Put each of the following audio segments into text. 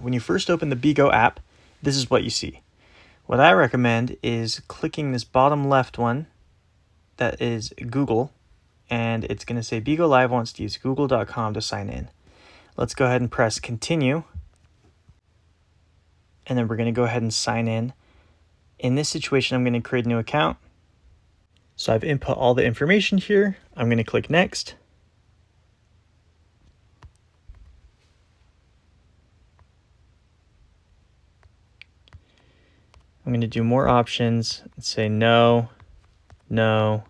when you first open the Bigo app, this is what you see. What I recommend is clicking this bottom left one that is Google, and it's going to say Bigo Live wants to use google.com to sign in. Let's go ahead and press continue, and then we're going to go ahead and sign in. In this situation, I'm going to create a new account. So I've input all the information here. I'm going to click next. I'm going to do more options and say no, no,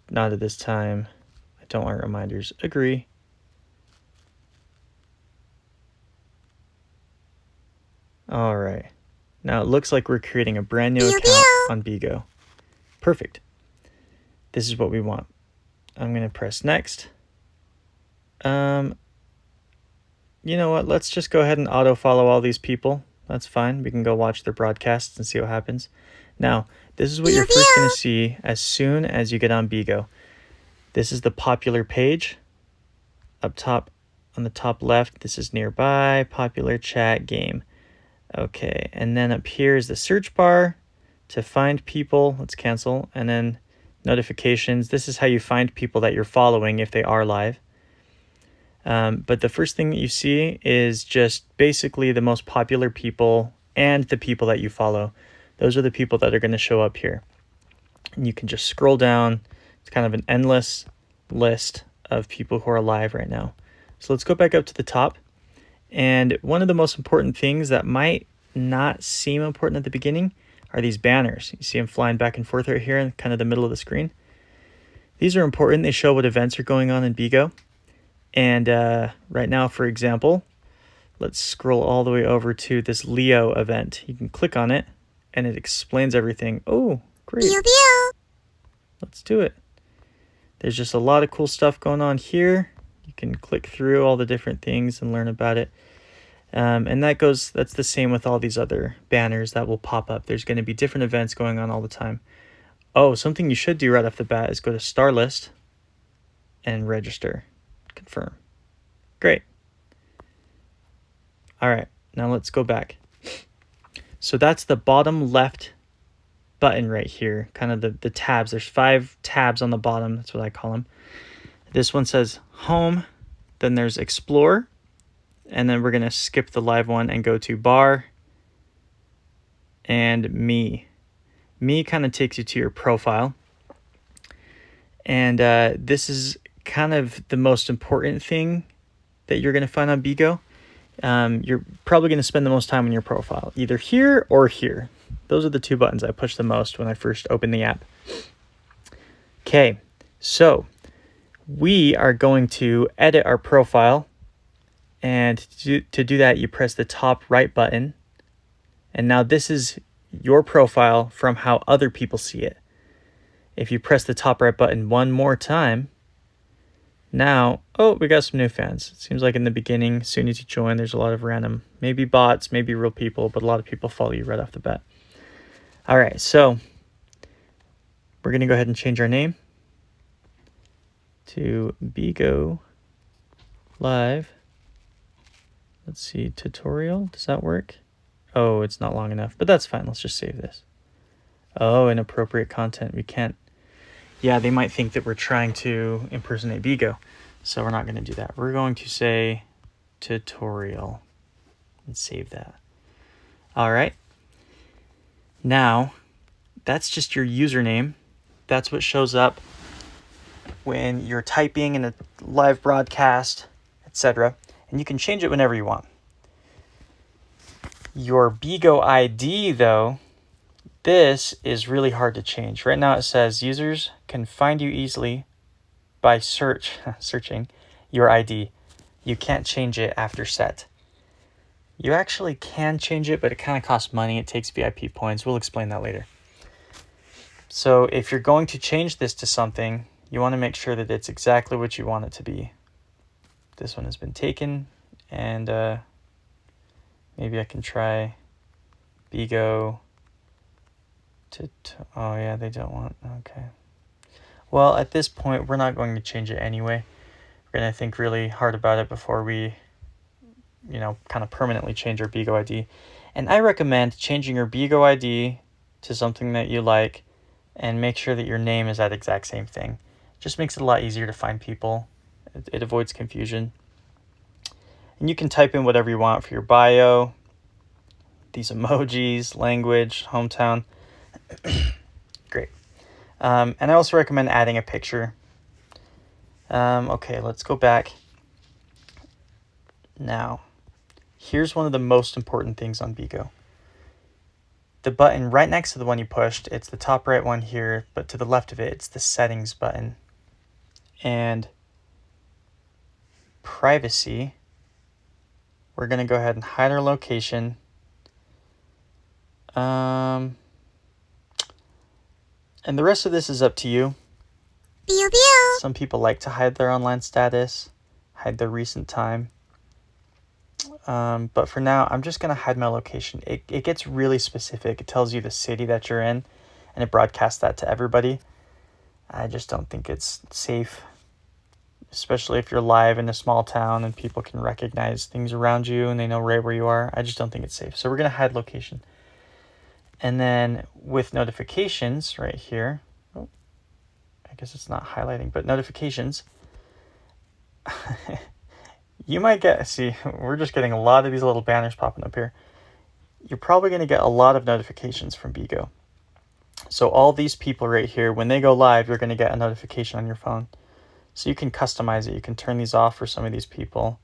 not at this time. I don't want reminders. Agree. All right. Now it looks like we're creating a brand new account on Bigo. Perfect. This is what we want. I'm going to press next. You know what? Let's just go ahead and auto follow all these people. That's fine. We can go watch their broadcasts and see what happens. Now, this is what you're first going to see as soon as you get on Bigo. This is the popular page. Up top on the top left, this is nearby, popular chat game. Okay, and then up here is the search bar to find people. Let's cancel. And then notifications. This is how you find people that you're following if they are live. But the first thing that you see is just basically the most popular people and the people that you follow. Those are the people that are going to show up here. And you can just scroll down. It's kind of an endless list of people who are live right now. So let's go back up to the top. And one of the most important things that might not seem important at the beginning are these banners. You see them flying back and forth right here in kind of the middle of the screen. These are important. They show what events are going on in Bigo. And right now, for example, let's scroll all the way over to this Leo event. You can click on it, and it explains everything. Oh, great. Let's do it. There's just a lot of cool stuff going on here. You can click through all the different things and learn about it. And that's the same with all these other banners that will pop up. There's going to be different events going on all the time. Oh, something you should do right off the bat is go to Star List and register. Confirm. Great. All right, now let's go back. So that's the bottom left button right here, kind of the tabs. There's 5 tabs on the bottom. That's what I call them. This one says home, then there's explore, and then we're going to skip the live one and go to bar and me. Me kind of takes you to your profile. And this is kind of the most important thing that you're going to find on Bigo. You're probably going to spend the most time on your profile, either here or here. Those are the 2 buttons I push the most when I first open the app. Okay, so we are going to edit our profile. And to do that, you press the top right button. And now this is your profile from how other people see it. If you press the top right button one more time, now, oh, we got some new fans. It seems like in the beginning, as soon as you join, there's a lot of random, maybe bots, maybe real people, but a lot of people follow you right off the bat. All right, so we're going to go ahead and change our name to Bigo Live. Let's see, tutorial. Does that work? Oh, it's not long enough, but that's fine. Let's just save this. Oh, inappropriate content. We can't. Yeah, they might think that we're trying to impersonate Bigo. So we're not going to do that. We're going to say tutorial and save that. All right. Now, that's just your username. That's what shows up when you're typing in a live broadcast, etc. And you can change it whenever you want. Your Bigo ID, though, this is really hard to change. Right now it says users can find you easily by searching your ID. You can't change it after set. You actually can change it, but it kind of costs money. It takes VIP points. We'll explain that later. So if you're going to change this to something, you want to make sure that it's exactly what you want it to be. This one has been taken, and maybe I can try Bigo. Oh yeah, they don't want. Okay. Well, at this point, we're not going to change it anyway. We're going to think really hard about it before we kind of permanently change your Bigo ID. And I recommend changing your Bigo ID to something that you like, and make sure that your name is that exact same thing. Just makes it a lot easier to find people. It avoids confusion. And you can type in whatever you want for your bio, these emojis, language, hometown. Great. And I also recommend adding a picture. Okay, let's go back. Now, here's one of the most important things on Bigo. The button right next to the one you pushed, it's the top right one here, but to the left of it, it's the settings button. And privacy, we're going to go ahead and hide our location. And the rest of this is up to you. Some people like to hide their online status, hide their recent time. But for now, I'm just going to hide my location. It gets really specific. It tells you the city that you're in, and it broadcasts that to everybody. I just don't think it's safe, especially if you're live in a small town and people can recognize things around you and they know right where you are. I just don't think it's safe. So we're going to hide location. And then with notifications right here, oh, I guess it's not highlighting, but notifications, you might see, we're just getting a lot of these little banners popping up here. You're probably going to get a lot of notifications from Bigo. So all these people right here, when they go live, you're going to get a notification on your phone. So you can customize it. You can turn these off for some of these people.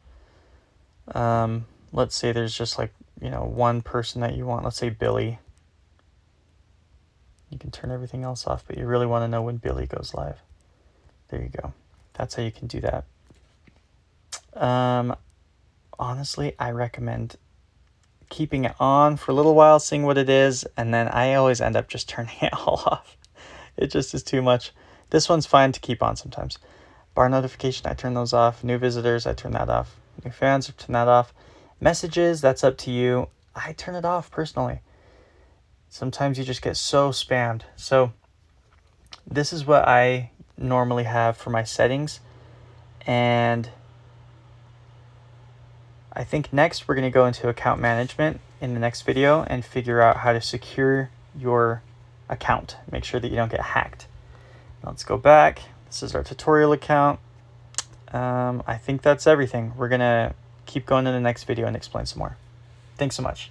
Let's say there's just one person that you want. Let's say Billy. You can turn everything else off, but you really want to know when Billy goes live. There you go. That's how you can do that. Honestly, I recommend keeping it on for a little while, seeing what it is, and then I always end up just turning it all off. It just is too much. This one's fine to keep on sometimes. Bar notification, I turn those off. New visitors, I turn that off. New fans, I turn that off. Messages, that's up to you. I turn it off personally. Sometimes you just get so spammed. So this is what I normally have for my settings. And I think next we're going to go into account management in the next video and figure out how to secure your account. Make sure that you don't get hacked. Let's go back. This is our tutorial account. I think that's everything. We're going to keep going in the next video and explain some more. Thanks so much.